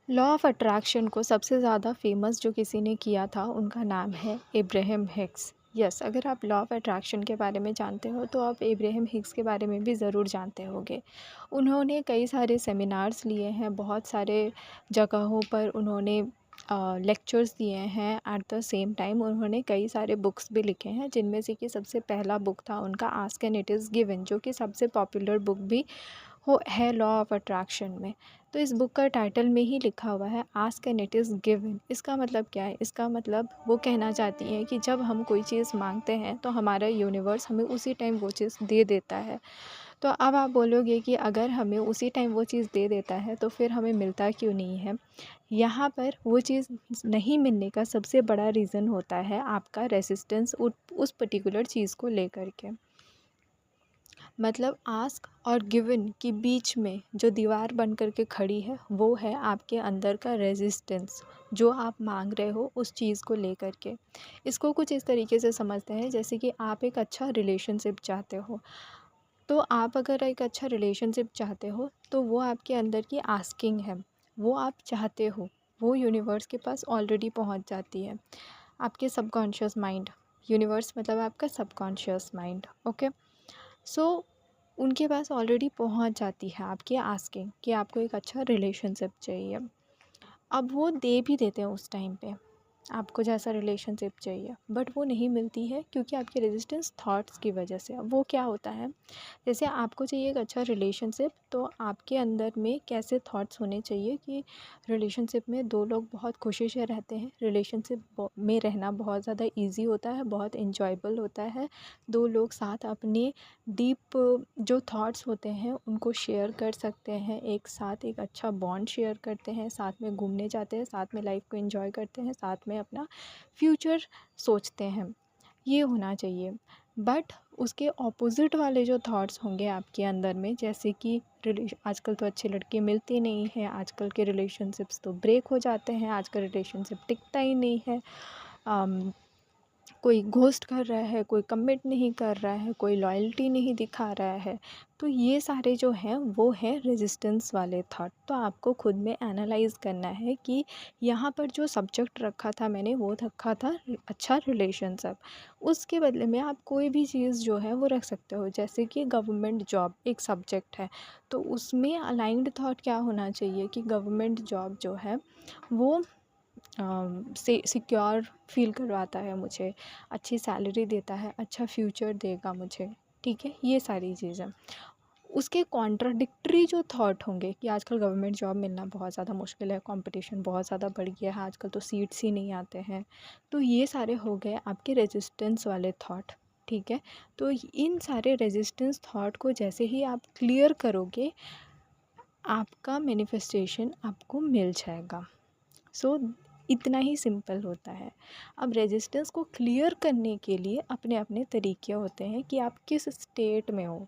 Law of attraction को सबसे ज़्यादा फेमस जो किसी ने किया था उनका नाम है इब्राहिम हिग्स। यस, अगर आप लॉ ऑफ अट्रैक्शन के बारे में जानते हो तो आप इब्राहिम हिग्स के बारे में भी ज़रूर जानते होंगे। उन्होंने कई सारे सेमिनार्स लिए हैं, बहुत सारे जगहों पर उन्होंने लेक्चर्स दिए हैं। एट द सेम टाइम उन्होंने कई सारे बुक्स भी लिखे हैं, जिनमें से कि सबसे पहला बुक था उनका ask and it is given, जो कि सबसे पॉपुलर बुक भी हो है लॉ ऑफ अट्रैक्शन में। तो इस बुक का टाइटल में ही लिखा हुआ है ask and it is given. इसका मतलब क्या है? इसका मतलब वो कहना चाहती हैं कि जब हम कोई चीज़ मांगते हैं तो हमारा यूनिवर्स हमें उसी टाइम वो चीज़ दे देता है। तो अब आप बोलोगे कि अगर हमें उसी टाइम वो चीज़ दे देता है तो फिर हमें मिलता क्यों नहीं है? यहाँ पर वो चीज़ नहीं मिलने का सबसे बड़ा रीज़न होता है आपका रेसिस्टेंस उस पर्टिकुलर चीज़ को लेकर के। मतलब आस्क और गिवन के बीच में जो दीवार बन कर के खड़ी है वो है आपके अंदर का रेजिस्टेंस, जो आप मांग रहे हो उस चीज़ को लेकर के। इसको कुछ इस तरीके से समझते हैं जैसे कि आप एक अच्छा रिलेशनशिप चाहते हो। तो आप अगर एक अच्छा रिलेशनशिप चाहते हो तो वो आपके अंदर की आस्किंग है, वो आप चाहते हो, वो यूनिवर्स के पास ऑलरेडी पहुंच जाती है। आपके सबकॉन्शियस माइंड, यूनिवर्स मतलब आपका सबकॉन्शियस माइंड, ओके। सो उनके पास ऑलरेडी पहुंच जाती है आपकी आस्किंग कि आपको एक अच्छा रिलेशनशिप चाहिए। अब वो दे भी देते हैं उस टाइम पे आपको जैसा रिलेशनशिप चाहिए, बट वो नहीं मिलती है क्योंकि आपके रेजिस्टेंस थॉट्स की वजह से। अब वो क्या होता है, जैसे आपको चाहिए एक अच्छा रिलेशनशिप, तो आपके अंदर में कैसे थॉट्स होने चाहिए कि रिलेशनशिप में दो लोग बहुत खुशी से रहते हैं, रिलेशनशिप में रहना बहुत ज़्यादा इजी होता है, बहुत इंजॉयबल होता है। दो लोग साथ अपने डीप जो थॉट्स होते हैं उनको शेयर कर सकते हैं, एक साथ एक अच्छा बॉन्ड शेयर करते हैं, साथ में घूमने जाते हैं, साथ में लाइफ को एंजॉय करते हैं, साथ में अपना फ्यूचर सोचते हैं। ये होना चाहिए। बट उसके ऑपोज़िट वाले जो थॉट्स होंगे आपके अंदर में, जैसे कि आजकल तो अच्छे लड़के मिलते नहीं हैं, आजकल के रिलेशनशिप्स तो ब्रेक हो जाते हैं, आजकल रिलेशनशिप टिकता ही नहीं है, कोई घोस्ट कर रहा है, कोई कमिट नहीं कर रहा है, कोई लॉयल्टी नहीं दिखा रहा है। तो ये सारे जो हैं वो हैं रेजिस्टेंस वाले थॉट। तो आपको खुद में एनालाइज़ करना है कि यहाँ पर जो सब्जेक्ट रखा था मैंने वो रखा था अच्छा रिलेशनशिप। उसके बदले में आप कोई भी चीज़ जो है वो रख सकते हो, जैसे कि गवर्नमेंट जॉब एक सब्जेक्ट है, तो उसमें अलाइंड थॉट क्या होना चाहिए कि गवर्नमेंट जॉब जो है वो से सिक्योर फील करवाता है मुझे, अच्छी सैलरी देता है, अच्छा फ्यूचर देगा मुझे, ठीक है, ये सारी चीज़ें। उसके कॉन्ट्राडिक्टरी जो थॉट होंगे कि आजकल गवर्नमेंट जॉब मिलना बहुत ज़्यादा मुश्किल है, कंपटीशन बहुत ज़्यादा बढ़ गया है, आजकल तो सीट्स ही नहीं आते हैं। तो ये सारे हो गए आपके रेजिस्टेंस वाले थॉट, ठीक है। तो इन सारे रेजिस्टेंस थॉट को जैसे ही आप क्लियर करोगे, आपका मैनिफेस्टेशन आपको मिल जाएगा। सो इतना ही सिंपल होता है। अब रेजिस्टेंस को क्लियर करने के लिए अपने अपने तरीके होते हैं कि आप किस स्टेट में हो,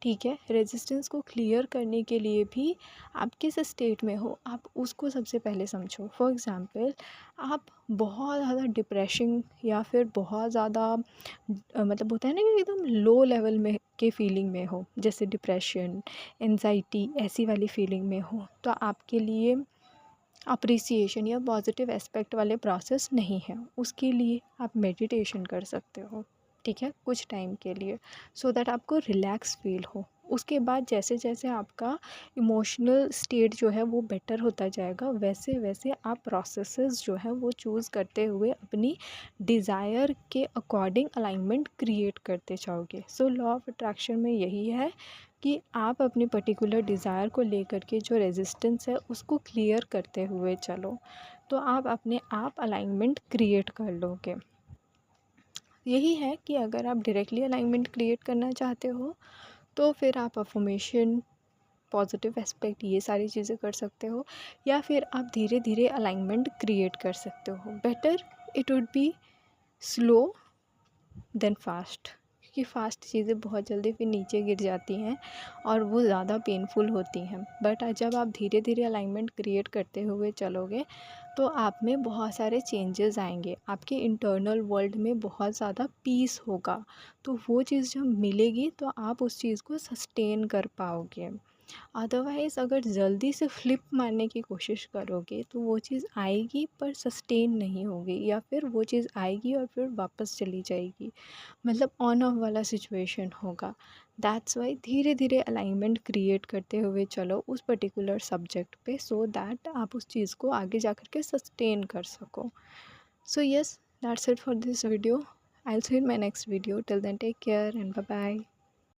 ठीक है। रेजिस्टेंस को क्लियर करने के लिए भी आप किस स्टेट में हो आप उसको सबसे पहले समझो। फॉर एग्ज़ाम्पल, आप बहुत ज़्यादा डिप्रेशन या फिर बहुत ज़्यादा मतलब होता है ना कि एकदम लो लेवल में के फीलिंग में हो, जैसे डिप्रेशन, एंजाइटी, ऐसी वाली फीलिंग में हो, तो आपके लिए अप्रिसिएशन या पॉजिटिव एस्पेक्ट वाले प्रोसेस नहीं है। उसके लिए आप मेडिटेशन कर सकते हो, ठीक है, कुछ टाइम के लिए, सो दैट आपको रिलैक्स फील हो। उसके बाद जैसे जैसे आपका इमोशनल स्टेट जो है वो बेटर होता जाएगा, वैसे वैसे आप प्रोसेसेस जो है वो चूज़ करते हुए अपनी डिज़ायर के अकॉर्डिंग अलाइनमेंट क्रिएट करते जाओगे। सो लॉ ऑफ अट्रैक्शन में यही है कि आप अपनी पर्टिकुलर डिज़ायर को लेकर के जो रेजिस्टेंस है उसको क्लियर करते हुए चलो, तो आप अपने आप अलाइनमेंट क्रिएट कर लोगे। यही है कि अगर आप डायरेक्टली अलाइनमेंट क्रिएट करना चाहते हो तो फिर आप अफर्मेशन, पॉजिटिव एस्पेक्ट, ये सारी चीज़ें कर सकते हो, या फिर आप धीरे धीरे अलाइनमेंट क्रिएट कर सकते हो। Better it would be slow than fast, क्योंकि फ़ास्ट चीज़ें बहुत जल्दी फिर नीचे गिर जाती हैं और वो ज़्यादा पेनफुल होती हैं। बट जब आप धीरे धीरे अलाइनमेंट क्रिएट करते हुए चलोगे तो आप में बहुत सारे चेंजेस आएंगे, आपके इंटरनल वर्ल्ड में बहुत ज़्यादा पीस होगा। तो वो चीज़ जब मिलेगी तो आप उस चीज़ को सस्टेन कर पाओगे। अदरवाइज़ अगर जल्दी से फ्लिप मारने की कोशिश करोगे तो वो चीज़ आएगी पर सस्टेन नहीं होगी, या फिर वो चीज़ आएगी और फिर वापस चली जाएगी, मतलब ऑन ऑफ वाला सिचुएशन होगा। दैट्स वाई धीरे धीरे अलाइनमेंट क्रिएट करते हुए चलो उस पर्टिकुलर सब्जेक्ट पे, सो दैट आप उस चीज़ को आगे जा कर के सस्टेन कर सको। So yes, that's it for this video. I will see you in my next video. Till then take care and bye bye.